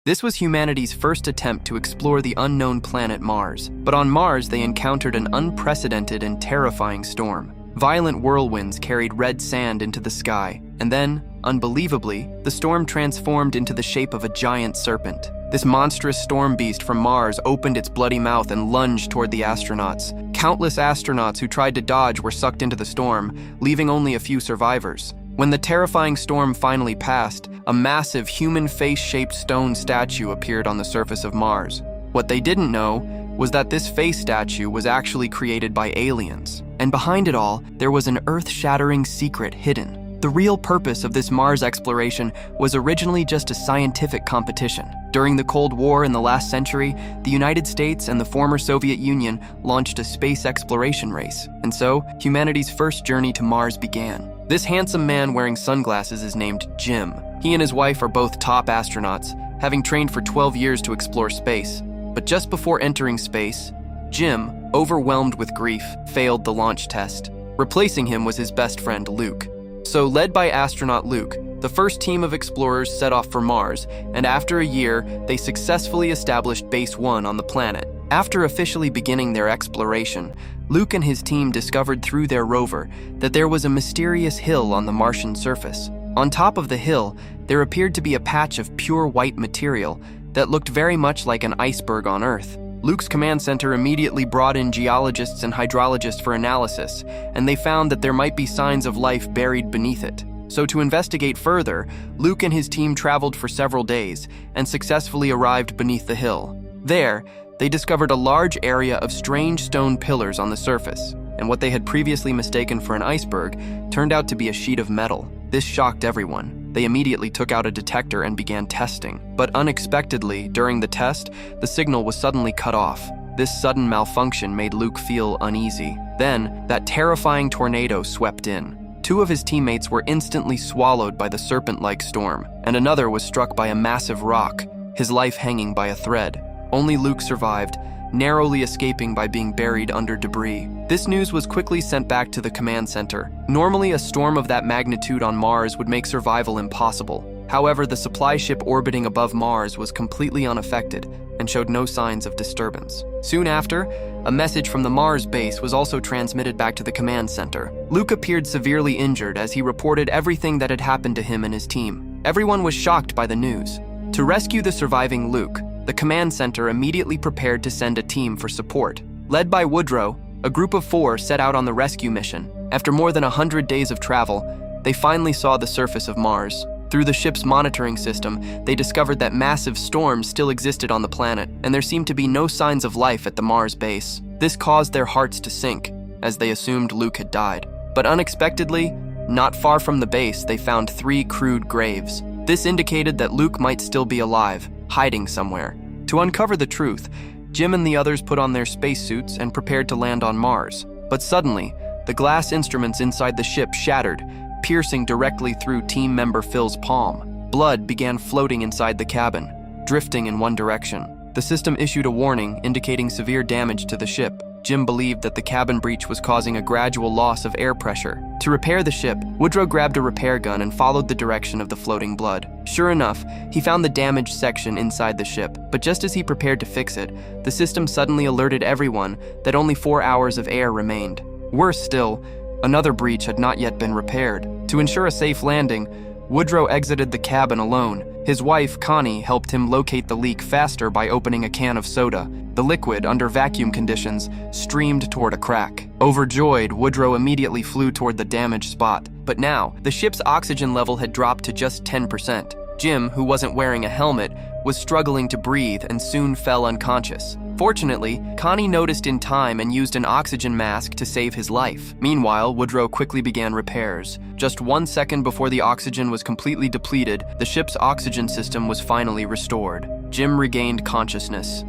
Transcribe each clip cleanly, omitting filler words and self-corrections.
This was humanity's first attempt to explore the unknown planet Mars. But on Mars, they encountered an unprecedented and terrifying storm. Violent whirlwinds carried red sand into the sky, and then, unbelievably, the storm transformed into the shape of a giant serpent. This monstrous storm beast from Mars opened its bloody mouth and lunged toward the astronauts. Countless astronauts who tried to dodge were sucked into the storm, leaving only a few survivors. When the terrifying storm finally passed, a massive human face-shaped stone statue appeared on the surface of Mars. What they didn't know was that this face statue was actually created by aliens. And behind it all, there was an earth-shattering secret hidden. The real purpose of this Mars exploration was originally just a scientific competition. During the Cold War in the last century, the United States and the former Soviet Union launched a space exploration race, and so humanity's first journey to Mars began. This handsome man wearing sunglasses is named Jim. He and his wife are both top astronauts, having trained for 12 years to explore space. But just before entering space, Jim, overwhelmed with grief, failed the launch test. Replacing him was his best friend, Luke. So, led by astronaut Luke, the first team of explorers set off for Mars, and after a year, they successfully established Base 1 on the planet. After officially beginning their exploration, Luke and his team discovered through their rover that there was a mysterious hill on the Martian surface. On top of the hill, there appeared to be a patch of pure white material that looked very much like an iceberg on Earth. Luke's command center immediately brought in geologists and hydrologists for analysis, and they found that there might be signs of life buried beneath it. So to investigate further, Luke and his team traveled for several days and successfully arrived beneath the hill. There, they discovered a large area of strange stone pillars on the surface, and what they had previously mistaken for an iceberg turned out to be a sheet of metal. This shocked everyone. They immediately took out a detector and began testing. But unexpectedly, during the test, the signal was suddenly cut off. This sudden malfunction made Luke feel uneasy. Then, that terrifying tornado swept in. Two of his teammates were instantly swallowed by the serpent-like storm, and another was struck by a massive rock, his life hanging by a thread. Only Luke survived, narrowly escaping by being buried under debris. This news was quickly sent back to the command center. Normally, a storm of that magnitude on Mars would make survival impossible. However, the supply ship orbiting above Mars was completely unaffected and showed no signs of disturbance. Soon after, a message from the Mars base was also transmitted back to the command center. Luke appeared severely injured as he reported everything that had happened to him and his team. Everyone was shocked by the news. To rescue the surviving Luke, the command center immediately prepared to send a team for support. Led by Woodrow, a group of 4 set out on the rescue mission. After more than 100 days of travel, they finally saw the surface of Mars. Through the ship's monitoring system, they discovered that massive storms still existed on the planet, and there seemed to be no signs of life at the Mars base. This caused their hearts to sink, as they assumed Luke had died. But unexpectedly, not far from the base, they found 3 crude graves. This indicated that Luke might still be alive, hiding somewhere. To uncover the truth, Jim and the others put on their spacesuits and prepared to land on Mars. But suddenly, the glass instruments inside the ship shattered, piercing directly through team member Phil's palm. Blood began floating inside the cabin, drifting in one direction. The system issued a warning indicating severe damage to the ship. Jim believed that the cabin breach was causing a gradual loss of air pressure. To repair the ship, Woodrow grabbed a repair gun and followed the direction of the floating blood. Sure enough, he found the damaged section inside the ship, but just as he prepared to fix it, the system suddenly alerted everyone that only 4 hours of air remained. Worse still, another breach had not yet been repaired. To ensure a safe landing, Woodrow exited the cabin alone. His wife, Connie, helped him locate the leak faster by opening a can of soda. The liquid, under vacuum conditions, streamed toward a crack. Overjoyed, Woodrow immediately flew toward the damaged spot. But now, the ship's oxygen level had dropped to just 10%. Jim, who wasn't wearing a helmet, was struggling to breathe and soon fell unconscious. Fortunately, Connie noticed in time and used an oxygen mask to save his life. Meanwhile, Woodrow quickly began repairs. Just 1 second before the oxygen was completely depleted, the ship's oxygen system was finally restored. Jim regained consciousness.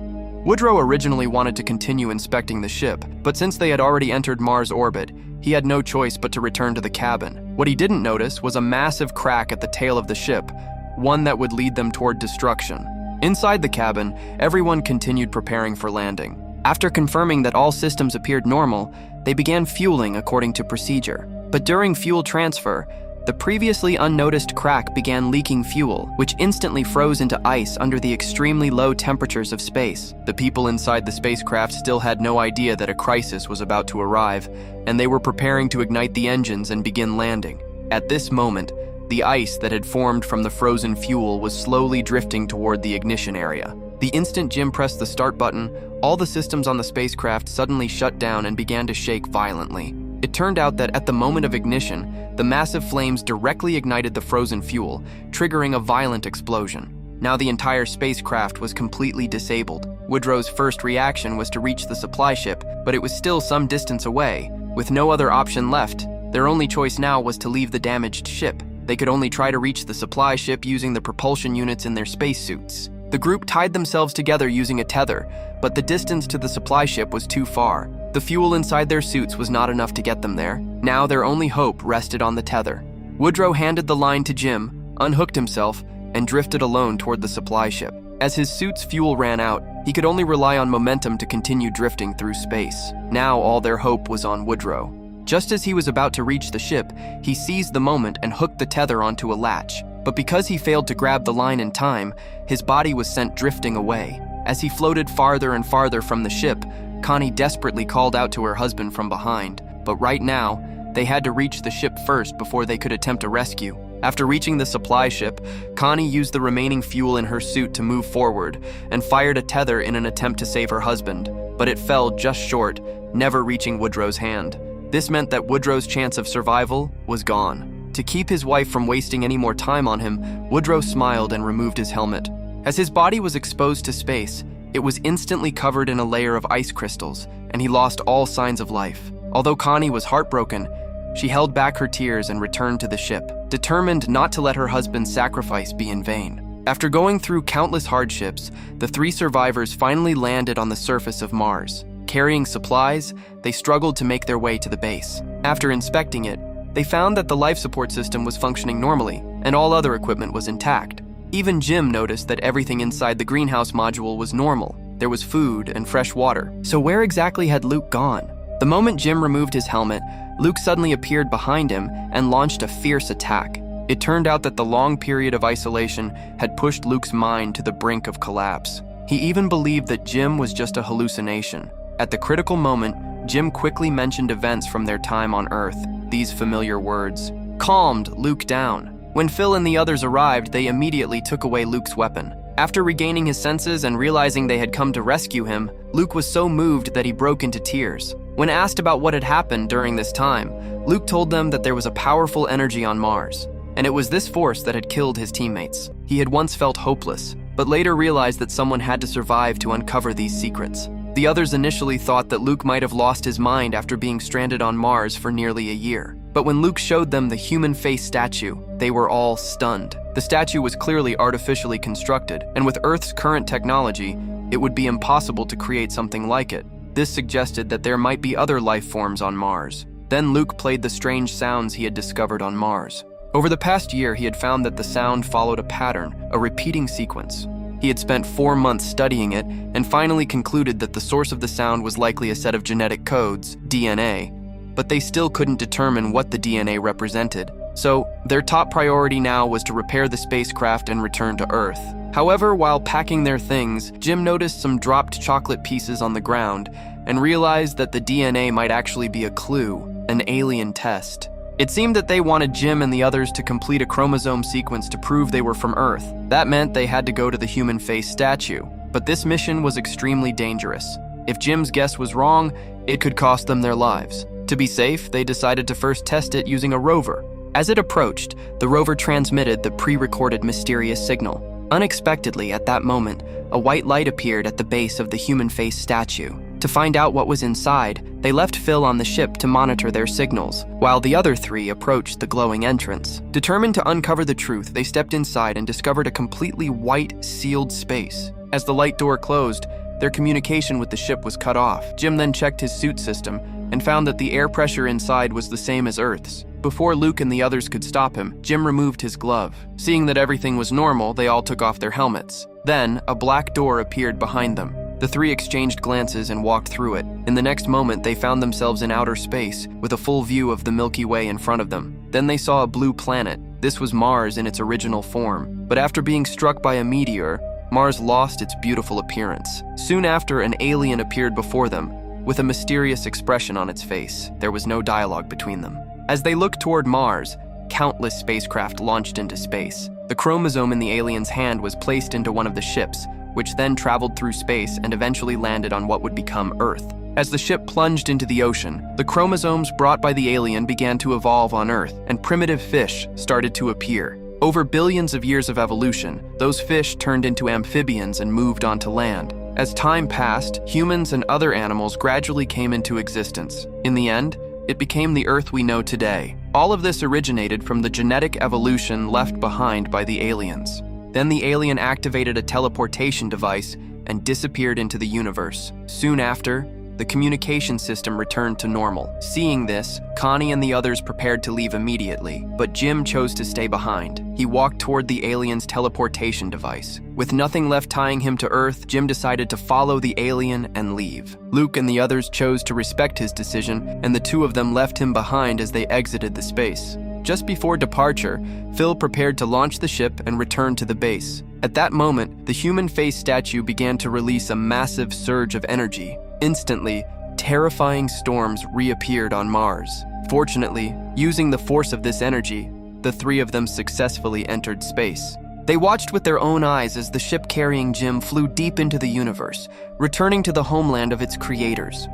Woodrow originally wanted to continue inspecting the ship, but since they had already entered Mars orbit, he had no choice but to return to the cabin. What he didn't notice was a massive crack at the tail of the ship, one that would lead them toward destruction. Inside the cabin, everyone continued preparing for landing. After confirming that all systems appeared normal, they began fueling according to procedure. But during fuel transfer, The previously unnoticed crack began leaking fuel, which instantly froze into ice under the extremely low temperatures of space. The people inside the spacecraft still had no idea that a crisis was about to arrive, and they were preparing to ignite the engines and begin landing. At this moment, the ice that had formed from the frozen fuel was slowly drifting toward the ignition area. The instant Jim pressed the start button, all the systems on the spacecraft suddenly shut down and began to shake violently. It turned out that at the moment of ignition, the massive flames directly ignited the frozen fuel, triggering a violent explosion. Now the entire spacecraft was completely disabled. Woodrow's first reaction was to reach the supply ship, but it was still some distance away. With no other option left, their only choice now was to leave the damaged ship. They could only try to reach the supply ship using the propulsion units in their spacesuits. The group tied themselves together using a tether, but the distance to the supply ship was too far. The fuel inside their suits was not enough to get them there. Now their only hope rested on the tether. Woodrow handed the line to Jim, unhooked himself, and drifted alone toward the supply ship. As his suit's fuel ran out, he could only rely on momentum to continue drifting through space. Now all their hope was on Woodrow. Just as he was about to reach the ship, he seized the moment and hooked the tether onto a latch. But because he failed to grab the line in time, his body was sent drifting away. As he floated farther and farther from the ship, Connie desperately called out to her husband from behind. But right now, they had to reach the ship first before they could attempt a rescue. After reaching the supply ship, Connie used the remaining fuel in her suit to move forward and fired a tether in an attempt to save her husband, but it fell just short, never reaching Woodrow's hand. This meant that Woodrow's chance of survival was gone. To keep his wife from wasting any more time on him, Woodrow smiled and removed his helmet. As his body was exposed to space, it was instantly covered in a layer of ice crystals, and he lost all signs of life. Although Connie was heartbroken, she held back her tears and returned to the ship, determined not to let her husband's sacrifice be in vain. After going through countless hardships, the three survivors finally landed on the surface of Mars. Carrying supplies, they struggled to make their way to the base. After inspecting it, they found that the life support system was functioning normally, and all other equipment was intact. Even Jim noticed that everything inside the greenhouse module was normal. There was food and fresh water. So where exactly had Luke gone? The moment Jim removed his helmet, Luke suddenly appeared behind him and launched a fierce attack. It turned out that the long period of isolation had pushed Luke's mind to the brink of collapse. He even believed that Jim was just a hallucination. At the critical moment, Jim quickly mentioned events from their time on Earth. These familiar words calmed Luke down. When Phil and the others arrived, they immediately took away Luke's weapon. After regaining his senses and realizing they had come to rescue him, Luke was so moved that he broke into tears. When asked about what had happened during this time, Luke told them that there was a powerful energy on Mars, and it was this force that had killed his teammates. He had once felt hopeless, but later realized that someone had to survive to uncover these secrets. The others initially thought that Luke might have lost his mind after being stranded on Mars for nearly a year. But when Luke showed them the human face statue, they were all stunned. The statue was clearly artificially constructed, and with Earth's current technology, it would be impossible to create something like it. This suggested that there might be other life forms on Mars. Then Luke played the strange sounds he had discovered on Mars. Over the past year, he had found that the sound followed a pattern, a repeating sequence. He had spent 4 months studying it and finally concluded that the source of the sound was likely a set of genetic codes, DNA, but they still couldn't determine what the DNA represented. So, their top priority now was to repair the spacecraft and return to Earth. However, while packing their things, Jim noticed some dropped chocolate pieces on the ground and realized that the DNA might actually be a clue, an alien test. It seemed that they wanted Jim and the others to complete a chromosome sequence to prove they were from Earth. That meant they had to go to the human face statue. But this mission was extremely dangerous. If Jim's guess was wrong, it could cost them their lives. To be safe, they decided to first test it using a rover. As it approached, the rover transmitted the pre-recorded mysterious signal. Unexpectedly, at that moment, a white light appeared at the base of the human face statue. To find out what was inside, they left Phil on the ship to monitor their signals, while the other three approached the glowing entrance. Determined to uncover the truth, they stepped inside and discovered a completely white, sealed space. As the light door closed, their communication with the ship was cut off. Jim then checked his suit system and found that the air pressure inside was the same as Earth's. Before Luke and the others could stop him, Jim removed his glove. Seeing that everything was normal, they all took off their helmets. Then, a black door appeared behind them. The three exchanged glances and walked through it. In the next moment, they found themselves in outer space, with a full view of the Milky Way in front of them. Then they saw a blue planet. This was Mars in its original form. But after being struck by a meteor, Mars lost its beautiful appearance. Soon after, an alien appeared before them, with a mysterious expression on its face. There was no dialogue between them. As they looked toward Mars, countless spacecraft launched into space. The chromosome in the alien's hand was placed into one of the ships, which then traveled through space and eventually landed on what would become Earth. As the ship plunged into the ocean, the chromosomes brought by the alien began to evolve on Earth, and primitive fish started to appear. Over billions of years of evolution, those fish turned into amphibians and moved onto land. As time passed, humans and other animals gradually came into existence. In the end, it became the Earth we know today. All of this originated from the genetic evolution left behind by the aliens. Then the alien activated a teleportation device and disappeared into the universe. Soon after, the communication system returned to normal. Seeing this, Connie and the others prepared to leave immediately, but Jim chose to stay behind. He walked toward the alien's teleportation device. With nothing left tying him to Earth, Jim decided to follow the alien and leave. Luke and the others chose to respect his decision, and the two of them left him behind as they exited the space. Just before departure, Phil prepared to launch the ship and return to the base. At that moment, the human face statue began to release a massive surge of energy. Instantly, terrifying storms reappeared on Mars. Fortunately, using the force of this energy, the three of them successfully entered space. They watched with their own eyes as the ship carrying Jim flew deep into the universe, returning to the homeland of its creators.